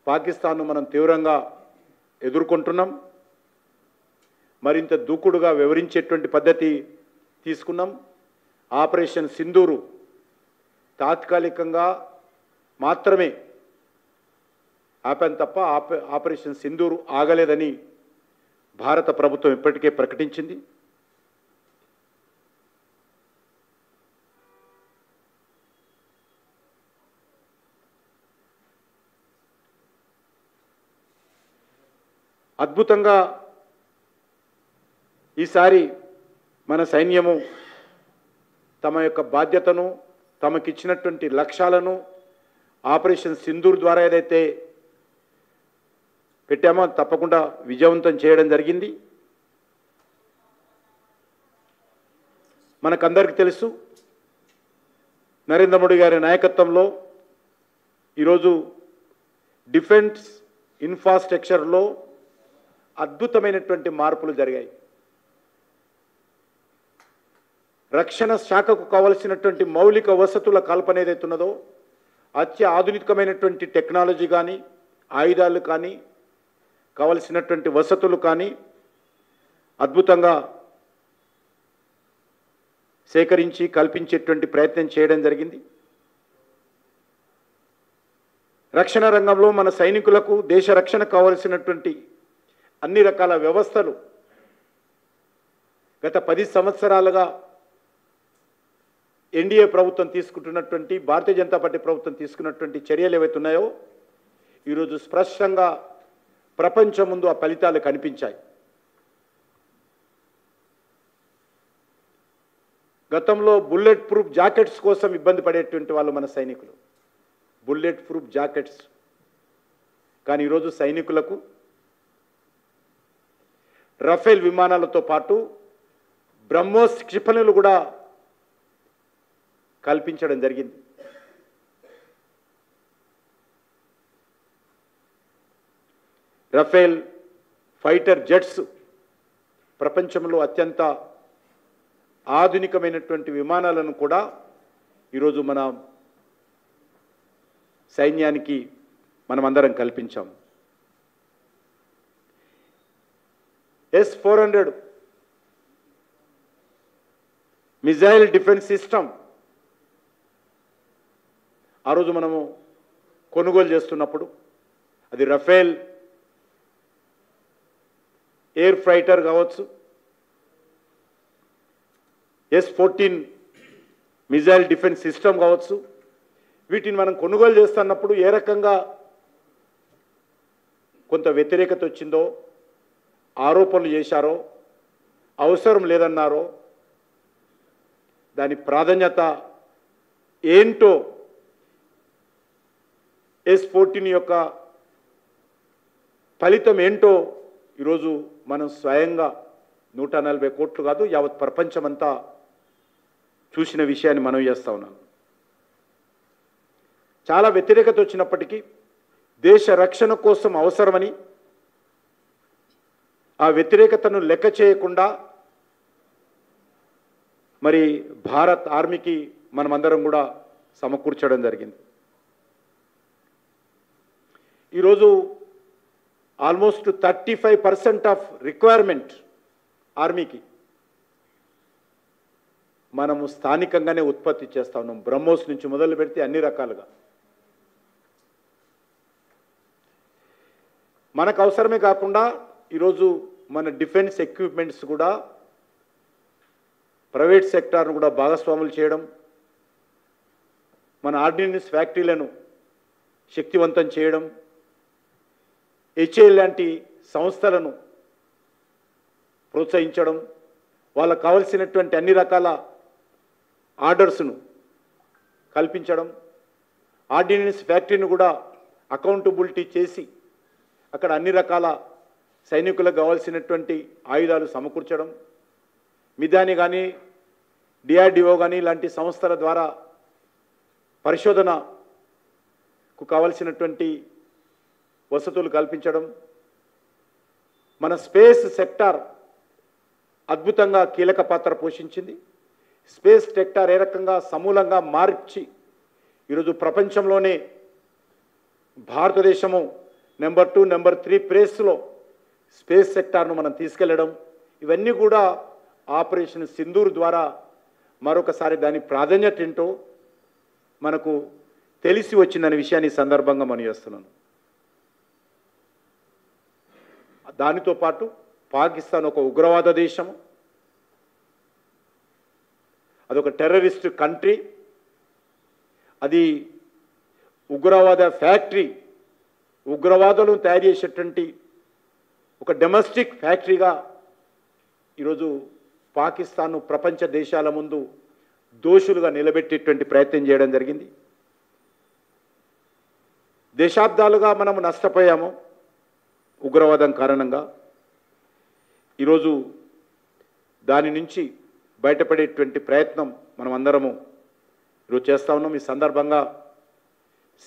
పాకిస్తాన్ను మనం తీవ్రంగా ఎదుర్కొంటున్నాం. మరింత దూకుడుగా వివరించేటువంటి పద్ధతి తీసుకున్నాం. ఆపరేషన్ సింధూరు తాత్కాలికంగా మాత్రమే ఆపాను తప్ప ఆపరేషన్ సింధూరు ఆగలేదని భారత ప్రభుత్వం ఇప్పటికే ప్రకటించింది. అద్భుతంగా ఈసారి మన సైన్యము తమ యొక్క బాధ్యతను, తమకిచ్చినటువంటి లక్ష్యాలను ఆపరేషన్ సింధూర్ ద్వారా ఏదైతే పెట్టామో తప్పకుండా విజయవంతం చేయడం జరిగింది. మనకందరికీ తెలుసు, నరేంద్ర మోడీ గారి నాయకత్వంలో ఈరోజు డిఫెన్స్ ఇన్ఫ్రాస్ట్రక్చర్లో అద్భుతమైనటువంటి మార్పులు జరిగాయి. రక్షణ శాఖకు కావలసినటువంటి మౌలిక వసతుల కల్పన ఏదైతే ఉన్నదో, అత్యాధునికమైనటువంటి టెక్నాలజీ కానీ, ఆయుధాలు కానీ, కావలసినటువంటి వసతులు కానీ అద్భుతంగా సేకరించి కల్పించేటువంటి ప్రయత్నం చేయడం జరిగింది. రక్షణ రంగంలో మన సైనికులకు దేశ రక్షణ కావలసినటువంటి అన్ని రకాల వ్యవస్థలు గత 10 సంవత్సరాలుగా ఎన్డీఏ ప్రభుత్వం తీసుకుంటున్నటువంటి, భారతీయ జనతా పార్టీ ప్రభుత్వం తీసుకున్నటువంటి చర్యలు ఏవైతే ఉన్నాయో ఈరోజు స్పష్టంగా ప్రపంచం ముందు ఆ ఫలితాలు కనిపించాయి. గతంలో బుల్లెట్ ప్రూఫ్ జాకెట్స్ కోసం ఇబ్బంది పడేటువంటి వాళ్ళు మన సైనికులు, బుల్లెట్ ప్రూఫ్ జాకెట్స్. కానీ ఈరోజు సైనికులకు రఫేల్ విమానాలతో పాటు బ్రహ్మోస్ క్షిపణులు కూడా కల్పించడం జరిగింది. రఫేల్ ఫైటర్ జెట్స్ ప్రపంచంలో అత్యంత ఆధునికమైనటువంటి విమానాలను కూడా ఈరోజు మన సైన్యానికి మనమందరం కల్పించాం. S-400 మిజైల్ డిఫెన్స్ సిస్టమ్ ఆ రోజు మనము కొనుగోలు చేస్తున్నప్పుడు అది రఫేల్ ఎయిర్ ఫైటర్ కావచ్చు, S-14 మిజైల్ డిఫెన్స్ సిస్టమ్ కావచ్చు, వీటిని మనం కొనుగోలు చేస్తున్నప్పుడు ఏ రకంగా కొంత వ్యతిరేకత వచ్చిందో, ఆరోపణలు చేశారో, అవసరం లేదన్నారో, దాని ప్రాధాన్యత ఏంటో, S-14 యొక్క ఫలితం ఏంటో ఈరోజు మనం స్వయంగా 140 కోట్లు కాదు యావత్ ప్రపంచమంతా చూసిన విషయాన్ని మనం చేస్తా ఉన్నాం. చాలా వ్యతిరేకత వచ్చినప్పటికీ దేశ రక్షణ కోసం అవసరమని ఆ వ్యతిరేకతను లెక్క చేయకుండా మరి భారత్ ఆర్మీకి మనమందరం కూడా సమకూర్చడం జరిగింది. ఈరోజు ఆల్మోస్ట్ 35% ఆఫ్ రిక్వైర్మెంట్ ఆర్మీకి మనము స్థానికంగానే ఉత్పత్తి చేస్తూ ఉన్నాం. బ్రహ్మోస్ నుంచి మొదలు పెడితే అన్ని రకాలుగా మనకు అవసరమే కాకుండా ఈరోజు మన డిఫెన్స్ ఎక్విప్మెంట్స్ కూడా ప్రైవేట్ సెక్టార్ను కూడా భాగస్వాములు చేయడం, మన ఆర్డినెన్స్ ఫ్యాక్టరీలను శక్తివంతం చేయడం, HAL లాంటి సంస్థలను ప్రోత్సహించడం, వాళ్ళకు కావలసినటువంటి అన్ని రకాల ఆర్డర్స్ను కల్పించడం, ఆర్డినెన్స్ ఫ్యాక్టరీని కూడా అకౌంటబిలిటీ చేసి అక్కడ అన్ని రకాల సైనికులకు కావాల్సినటువంటి ఆయుధాలు సమకూర్చడం, మిదాని కానీ DRDO కానీ ఇలాంటి సంస్థల ద్వారా పరిశోధనకు కావలసినటువంటి వసతులు కల్పించడం, మన స్పేస్ సెక్టార్ అద్భుతంగా కీలక పాత్ర పోషించింది. స్పేస్ సెక్టార్ ఏ రకంగా సమూలంగా మార్చి ఈరోజు ప్రపంచంలోనే భారతదేశము నెంబర్ 2, నెంబర్ 3 ప్లేస్లో స్పేస్ సెక్టార్ను మనం తీసుకెళ్లడం, ఇవన్నీ కూడా ఆపరేషన్ సింధూర్ ద్వారా మరొకసారి దాని ప్రాధాన్యత ఏంటో మనకు తెలిసి వచ్చిందనే విషయాన్ని సందర్భంగా మనం చేస్తున్నాను. దానితో పాటు పాకిస్తాన్ ఒక ఉగ్రవాద దేశం, అదొక టెర్రరిస్ట్ కంట్రీ, అది ఉగ్రవాద ఫ్యాక్టరీ, ఉగ్రవాదులను తయారు చేసేటువంటి ఒక డొమెస్టిక్ ఫ్యాక్టరీగా ఈరోజు పాకిస్తాన్ను ప్రపంచ దేశాల ముందు దోషులుగా నిలబెట్టేటువంటి ప్రయత్నం చేయడం జరిగింది. దశాబ్దాలుగా మనం నష్టపోయాము ఉగ్రవాదం కారణంగా. ఈరోజు దాని నుంచి బయటపడేటువంటి ప్రయత్నం మనం అందరము ఈరోజు చేస్తూ ఉన్నాం. ఈ సందర్భంగా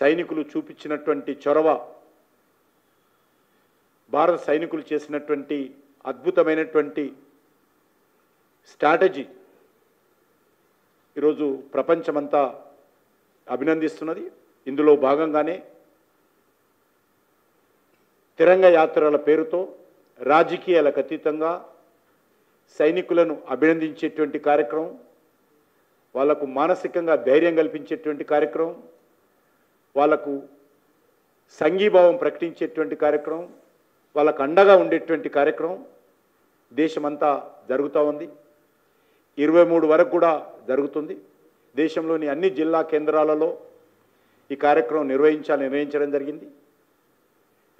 సైనికులు చూపించినటువంటి చొరవ, భారత సైనికులు చేసినటువంటి అద్భుతమైనటువంటి స్ట్రాటజీ ఈరోజు ప్రపంచమంతా అభినందిస్తున్నది. ఇందులో భాగంగానే తిరంగ యాత్రల పేరుతో రాజకీయాలకు అతీతంగా సైనికులను అభినందించేటువంటి కార్యక్రమం, వాళ్లకు మానసికంగా ధైర్యం కల్పించేటువంటి కార్యక్రమం, వాళ్లకు సంఘీభావం ప్రకటించేటువంటి కార్యక్రమం, వాళ్ళకు అండగా ఉండేటువంటి కార్యక్రమం దేశమంతా జరుగుతూ ఉంది. 23 వరకు కూడా జరుగుతుంది. దేశంలోని అన్ని జిల్లా కేంద్రాలలో ఈ కార్యక్రమం నిర్వహించడం జరిగింది.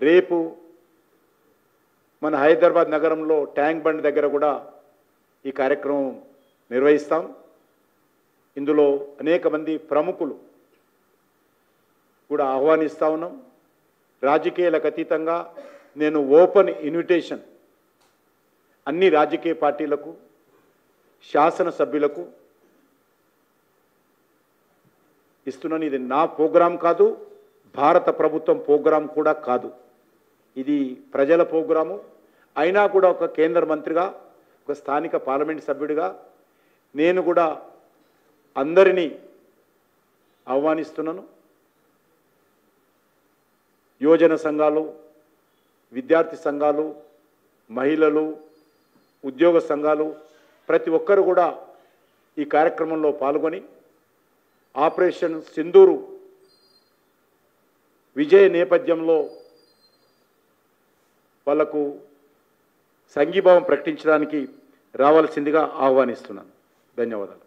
రేపు మన హైదరాబాద్ నగరంలో ట్యాంక్ బండ్ దగ్గర కూడా ఈ కార్యక్రమం నిర్వహిస్తాం. ఇందులో అనేక మంది ప్రముఖులు కూడా ఆహ్వానిస్తూ ఉన్నాం. రాజకీయాలకు అతీతంగా నేను ఓపెన్ ఇన్విటేషన్ అన్ని రాజకీయ పార్టీలకు, శాసనసభ్యులకు ఇస్తున్నాను. ఇది నా ప్రోగ్రాం కాదు, భారత ప్రభుత్వం ప్రోగ్రాం కూడా కాదు, ఇది ప్రజల ప్రోగ్రాము. అయినా కూడా ఒక కేంద్ర మంత్రిగా, ఒక స్థానిక పార్లమెంట్ సభ్యుడిగా నేను కూడా అందరినీ ఆహ్వానిస్తున్నాను. యువజన సంఘాలు, విద్యార్థి సంఘాలు, మహిళలు, ఉద్యోగ సంఘాలు ప్రతి ఒక్కరు కూడా ఈ కార్యక్రమంలో పాల్గొని ఆపరేషన్ సింధూరు విజయ నేపథ్యంలో వాళ్లకు సంఘీభావం ప్రకటించడానికి రావాల్సిందిగా ఆహ్వానిస్తున్నాను. ధన్యవాదాలు.